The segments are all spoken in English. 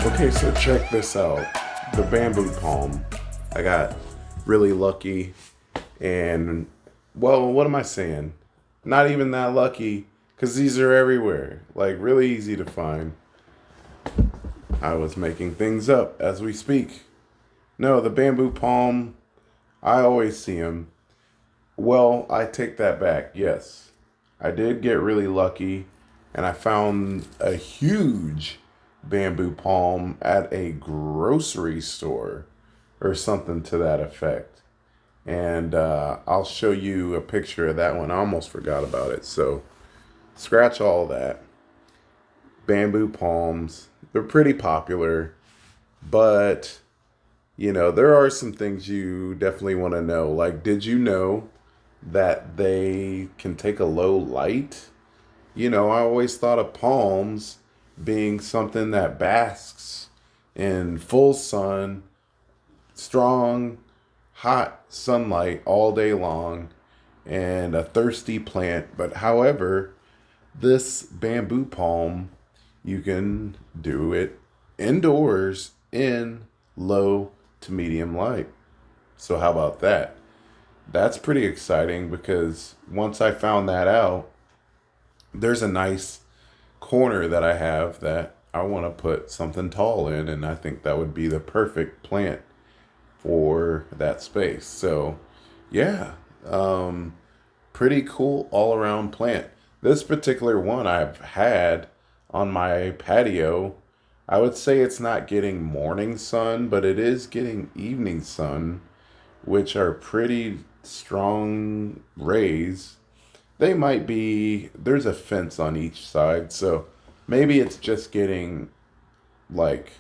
Okay, so check this out. The bamboo palm. I got really lucky and, well, what am I saying? Not even that lucky because these are everywhere. Like, really easy to find. I was making things up as we speak. No, the bamboo palm, I always see them. Well, I take that back. Yes, I did get really lucky and I found a huge bamboo palm at a grocery store or something to that effect. And I'll show you a picture of that one. I almost forgot about it. So scratch all that. Bamboo palms, they're pretty popular, but there are some things you definitely want to know. Like, did you know that they can take a low light? I always thought of palms being something that basks in full sun, strong, hot sunlight all day long, and a thirsty plant. But however, this bamboo palm, you can do it indoors in low to medium light. So, how about that? That's pretty exciting because once I found that out, there's a nice corner that I have that I want to put something tall in, and I think that would be the perfect plant for that space. So, yeah, pretty cool all around plant. This particular one I've had on my patio, I would say it's not getting morning sun, but it is getting evening sun, which are pretty strong rays. They might be, there's a fence on each side, so maybe it's just getting like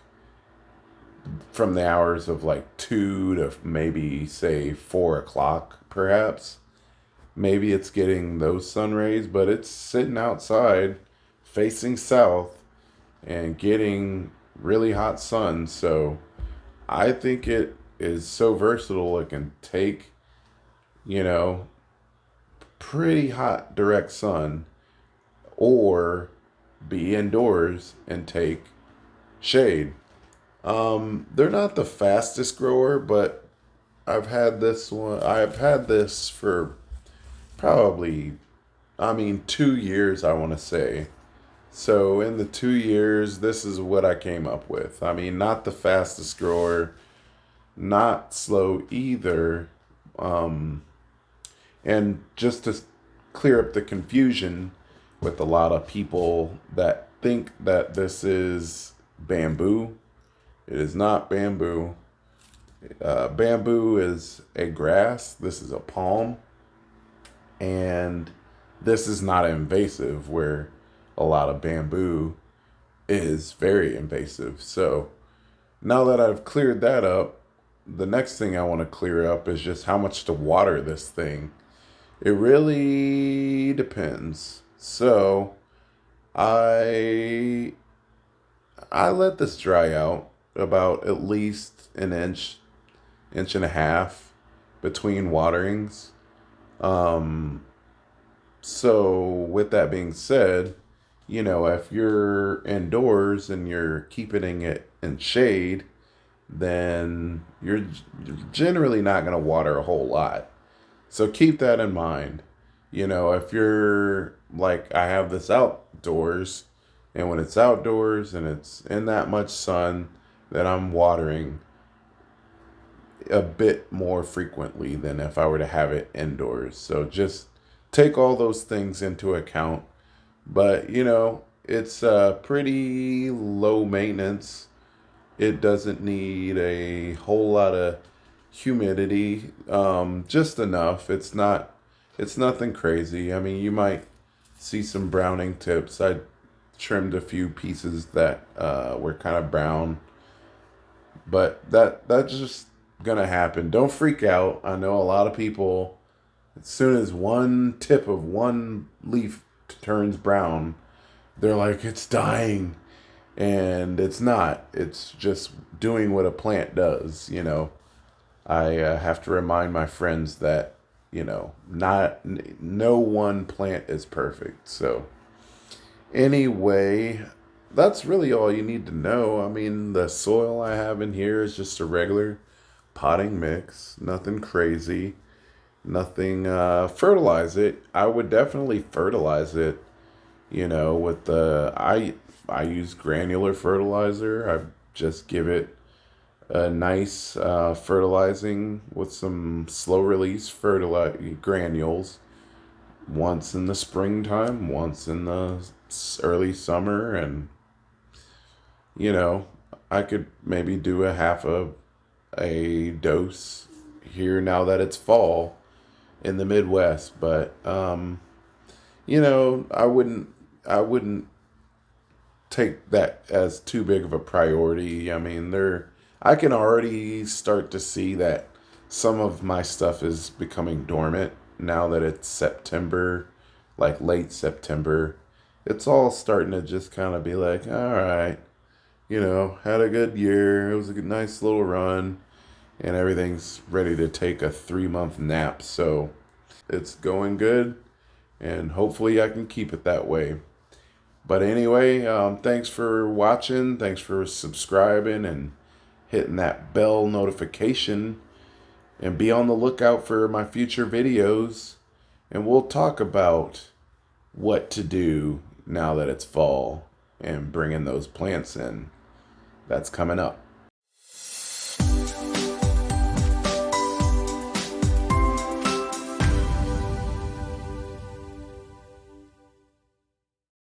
from the hours of like 2 to maybe say 4 o'clock, perhaps. Maybe it's getting those sun rays, but it's sitting outside facing south and getting really hot sun. So I think it is so versatile. It can take, you know, pretty hot direct sun or be indoors and take shade. They're not the fastest grower, but I've had this for probably, 2 years, I want to say. So in the 2 years, this is what I came up with. Not the fastest grower, not slow either. Um, and just to clear up the confusion with a lot of people that think that this is bamboo, it is not bamboo. Bamboo is a grass. This is a palm. And this is not invasive, where a lot of bamboo is very invasive. So now that I've cleared that up, the next thing I want to clear up is just how much to water this thing. It really depends. So I I let this dry out about at least an inch, inch and a half between waterings. Um, so with that being said, if you're indoors and you're keeping it in shade, then you're generally not going to water a whole lot. So keep that in mind. If you're like, I have this outdoors, and when it's outdoors and it's in that much sun, then I'm watering a bit more frequently than if I were to have it indoors. So just take all those things into account. But, it's pretty low maintenance. It doesn't need a whole lot of humidity, just enough. It's nothing crazy. You might see some browning tips. I trimmed a few pieces that were kind of brown, but that's just gonna happen. Don't freak out. I know a lot of people, as soon as one tip of one leaf turns brown, they're like, it's dying. And it's not. It's just doing what a plant does. I have to remind my friends that, not no one plant is perfect. So anyway, that's really all you need to know. I mean, the soil I have in here is just a regular potting mix, nothing crazy, nothing. Fertilize it. I would definitely fertilize it. With I use granular fertilizer. I just give it a nice fertilizing with some slow release granules once in the springtime, once in the early summer, and you know, I could maybe do a half a dose here now that it's fall in the Midwest, but I wouldn't take that as too big of a priority. I mean, I can already start to see that some of my stuff is becoming dormant now that it's September, like late September. It's all starting to just kind of be like, all right, had a good year. It was a nice little run, and everything's ready to take a 3 month nap. So it's going good, and hopefully I can keep it that way. But anyway, thanks for watching. Thanks for subscribing and hitting that bell notification. And be on the lookout for my future videos. And we'll talk about what to do now that it's fall and bringing those plants in. That's coming up.